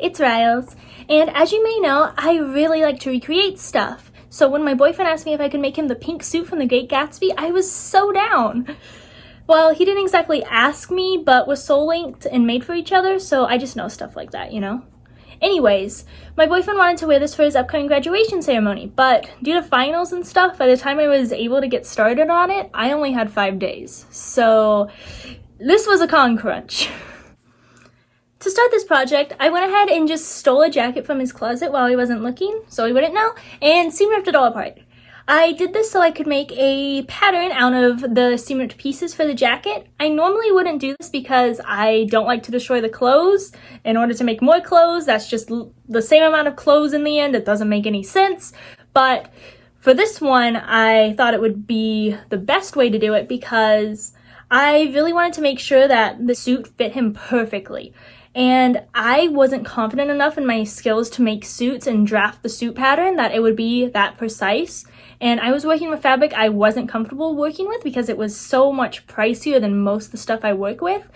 it's Riles, and as you may know, I really like to recreate stuff. So when my boyfriend asked me if I could make him the pink suit from the Great Gatsby, I was so down. Well, he didn't exactly ask me, but was soul linked and made for each other, so I just know stuff like that, you know? Anyways, my boyfriend wanted to wear this for his upcoming graduation ceremony, but due to finals and stuff, by the time I was able to get started on it, I only had 5 days. So this was a con crunch. To start this project, I went ahead and just stole a jacket from his closet while he wasn't looking, so he wouldn't know, and seam ripped it all apart. I did this so I could make a pattern out of the seam ripped pieces for the jacket. I normally wouldn't do this because I don't like to destroy the clothes in order to make more clothes. That's just the same amount of clothes in the end. It doesn't make any sense. But for this one, I thought it would be the best way to do it because I really wanted to make sure that the suit fit him perfectly. And I wasn't confident enough in my skills to make suits and draft the suit pattern that it would be that precise. And I was working with fabric I wasn't comfortable working with because it was so much pricier than most of the stuff I work with.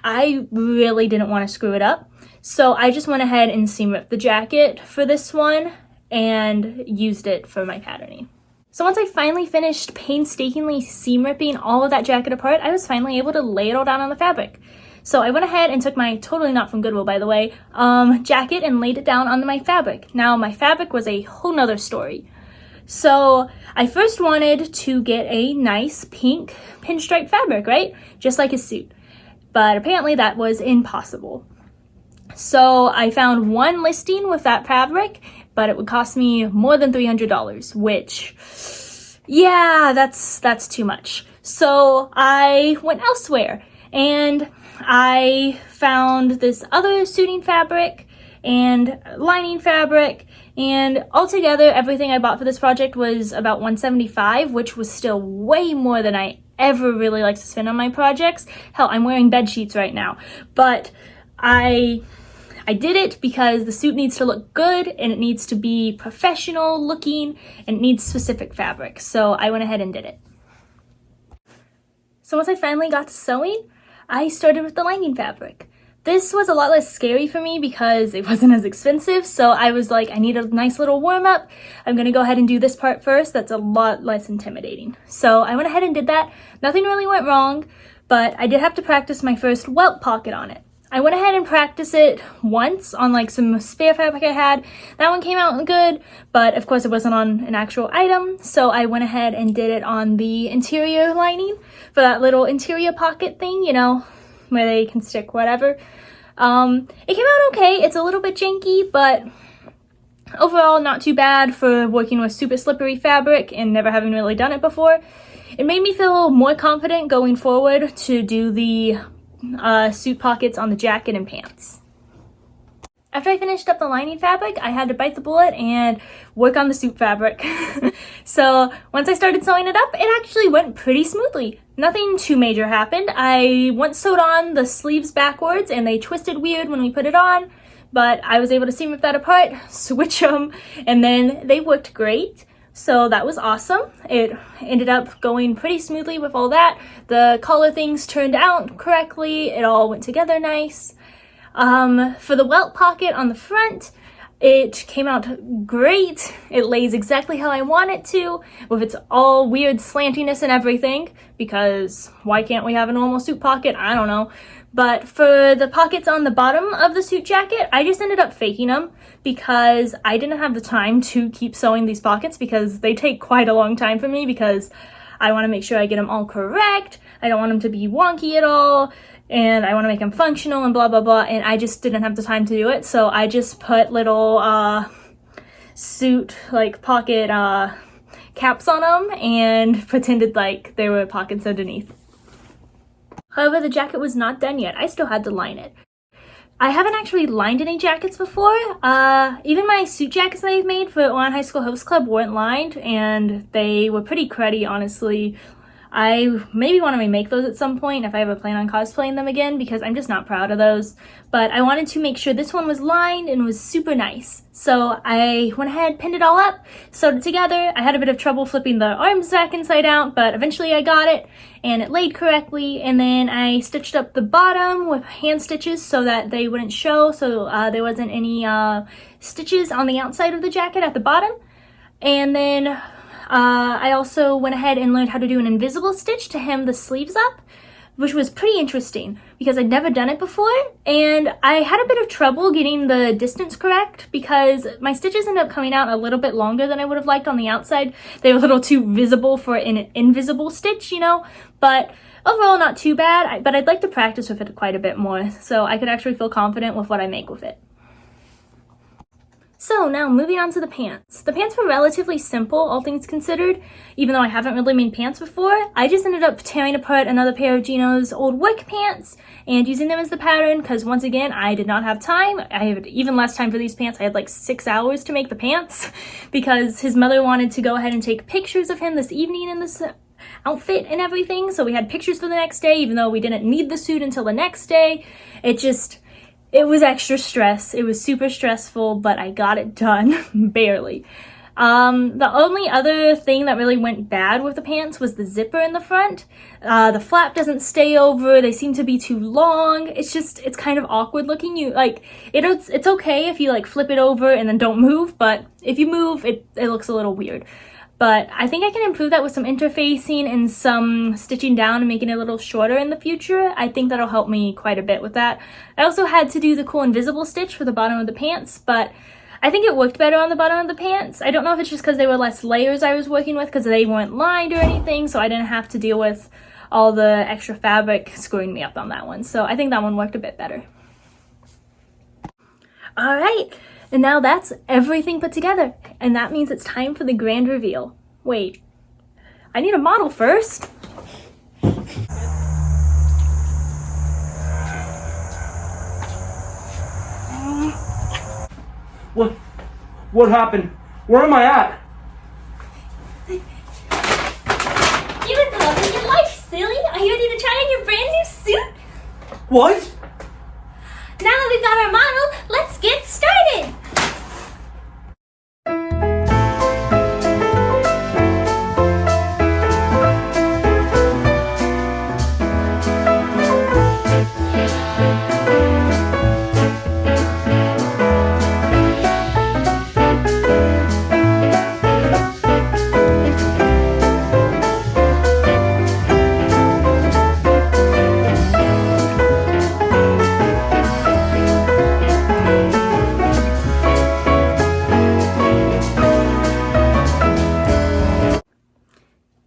I really didn't want to screw it up. So I just went ahead and seam ripped the jacket for this one and used it for my patterning. So once I finally finished painstakingly seam ripping all of that jacket apart, I was finally able to lay it all down on the fabric. So I went ahead and took my, totally not from Goodwill by the way, jacket and laid it down on my fabric. Now my fabric was a whole nother story. So I first wanted to get a nice pink pinstripe fabric, right? Just like his suit. But apparently that was impossible. So I found one listing with that fabric, but it would cost me more than $300, which, yeah, that's too much. So I went elsewhere and I found this other suiting fabric and lining fabric, and altogether everything I bought for this project was about $175, which was still way more than I ever really like to spend on my projects. Hell, I'm wearing bed sheets right now, but I did it because the suit needs to look good and it needs to be professional looking and it needs specific fabric, so I went ahead and did it. So once I finally got to sewing, I started with the lining fabric. This was a lot less scary for me because it wasn't as expensive, so I was like, I need a nice little warm-up. I'm gonna go ahead and do this part first. That's a lot less intimidating. So I went ahead and did that. Nothing really went wrong, but I did have to practice my first welt pocket on it. I went ahead and practiced it once on like some spare fabric I had. That one came out good, but of course it wasn't on an actual item, so I went ahead and did it on the interior lining for that little interior pocket thing, you know, where they can stick whatever. It came out okay. It's a little bit janky, but overall not too bad for working with super slippery fabric and never having really done it before. It made me feel more confident going forward to do the suit pockets on the jacket and pants. After I finished up the lining fabric, I had to bite the bullet and work on the suit fabric. So once I started sewing it up, it actually went pretty smoothly. Nothing too major happened. I once sewed on the sleeves backwards and they twisted weird when we put it on, but I was able to seam rip that apart, switch them, and then they worked great. So that was awesome. It ended up going pretty smoothly with all that. The collar things turned out correctly. It all went together nice. For the welt pocket on the front, it came out great. It lays exactly how I want it to, with its all weird slantiness and everything, because why can't we have a normal suit pocket? I don't know. But for the pockets on the bottom of the suit jacket, I just ended up faking them because I didn't have the time to keep sewing these pockets because they take quite a long time for me because I want to make sure I get them all correct. I don't want them to be wonky at all, and I want to make them functional and blah blah blah, and I just didn't have the time to do it, so I just put little suit like pocket caps on them and pretended like there were pockets underneath. However, the jacket was not done yet. I still had to line it. I haven't actually lined any jackets before. Even my suit jackets that I've made for Online High School Host Club weren't lined, and they were pretty cruddy, honestly. I maybe want to remake those at some point if I ever plan on cosplaying them again, because I'm just not proud of those. But I wanted to make sure this one was lined and was super nice. So I went ahead, pinned it all up, sewed it together. I had a bit of trouble flipping the arms back inside out, but eventually I got it and it laid correctly. And then I stitched up the bottom with hand stitches so that they wouldn't show, so there wasn't any stitches on the outside of the jacket at the bottom. And then I also went ahead and learned how to do an invisible stitch to hem the sleeves up, which was pretty interesting because I'd never done it before, and I had a bit of trouble getting the distance correct because my stitches ended up coming out a little bit longer than I would have liked on the outside. They were a little too visible for an invisible stitch, you know, but overall not too bad. But I'd like to practice with it quite a bit more so I could actually feel confident with what I make with it. So now moving on to the pants. The pants were relatively simple, all things considered, even though I haven't really made pants before. I just ended up tearing apart another pair of Gino's old work pants and using them as the pattern because once again, I did not have time. I had even less time for these pants. I had like 6 hours to make the pants because his mother wanted to go ahead and take pictures of him this evening in this outfit and everything. So we had pictures for the next day, even though we didn't need the suit until the next day. It was extra stress. It was super stressful, but I got it done, barely. The only other thing that really went bad with the pants was the zipper in the front. The flap doesn't stay over. They seem to be too long. It's kind of awkward looking. It's okay if you like flip it over and then don't move, but if you move, it looks a little weird. But I think I can improve that with some interfacing and some stitching down and making it a little shorter in the future. I think that'll help me quite a bit with that. I also had to do the cool invisible stitch for the bottom of the pants, but I think it worked better on the bottom of the pants. I don't know if it's just because they were less layers I was working with because they weren't lined or anything, so I didn't have to deal with all the extra fabric screwing me up on that one. So I think that one worked a bit better. All right. And now that's everything put together. And that means it's time for the grand reveal. Wait, I need a model first. What happened? Where am I at? You're loving your life, silly. Are you ready to try on your brand new suit? What? Now that we've got our model, let's get started.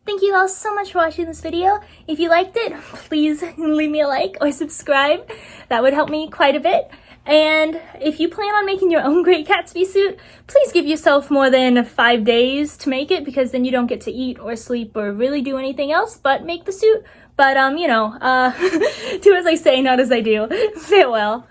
Thank you all so much for watching this video. If you liked it, please leave me a like or subscribe. That would help me quite a bit. And if you plan on making your own great Gatsby suit, please give yourself more than 5 days to make it, because then you don't get to eat or sleep or really do anything else but make the suit. But, do as I say, not as I do. Farewell.